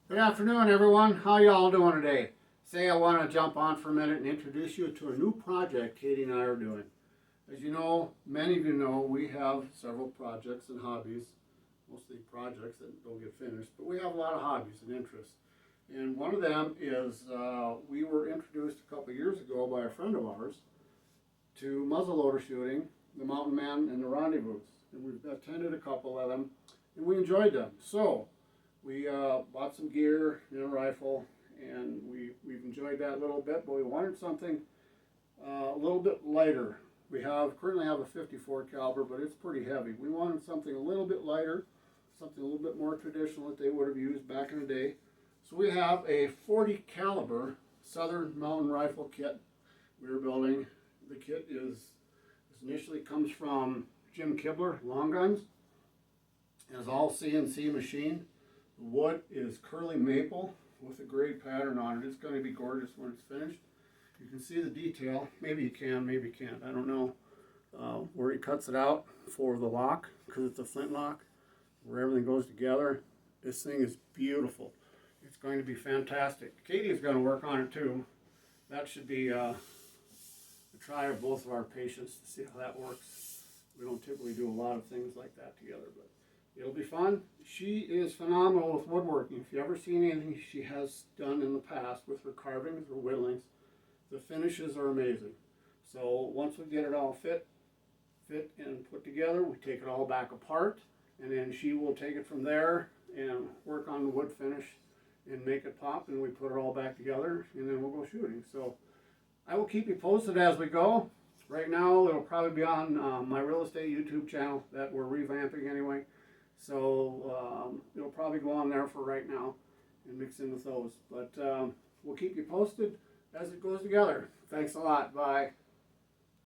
Good afternoon, everyone. How y'all doing today? Say, I want to jump on for a minute and introduce you to a new project Katie and I are doing. As you know, many of you know, we have several projects and hobbies, mostly projects that don't get finished, but we have a lot of hobbies and interests. And one of them is we were introduced a couple of years ago by a friend of ours to muzzleloader shooting, the Mountain Man and the Rendezvous. And we've attended a couple of them, and we enjoyed them. So we bought some gear and a rifle, and we've enjoyed that a little bit, but we wanted something a little bit lighter. We currently have a 54 caliber, but it's pretty heavy. We wanted something a little bit lighter, something a little bit more traditional that they would have used back in the day. So we have a 40 caliber Southern Mountain Rifle kit we're building. The kit initially comes from Jim Kibler Long Guns. It's all CNC machined. The wood is curly maple with a gray pattern on it. It's going to be gorgeous when it's finished. You can see the detail. Maybe you can, maybe you can't. I don't know where he cuts it out for the lock, because it's a flint lock, where everything goes together. This thing is beautiful. It's going to be fantastic. Katie is going to work on it too. That should be a try of both of our patients to see how that works. We don't typically do a lot of things like that together, but it'll be fun. She is phenomenal with woodworking. If you ever seen anything she has done in the past with her carvings or whittlings, the finishes are amazing. So once we get it all fit and put together, we take it all back apart, and then she will take it from there and work on the wood finish and make it pop, and we put it all back together, and then we'll go shooting. So I will keep you posted as we go. Right now, it'll probably be on my real estate YouTube channel that we're revamping anyway. So it'll probably go on there for right now and mix in with those. But we'll keep you posted as it goes together. Thanks a lot. Bye.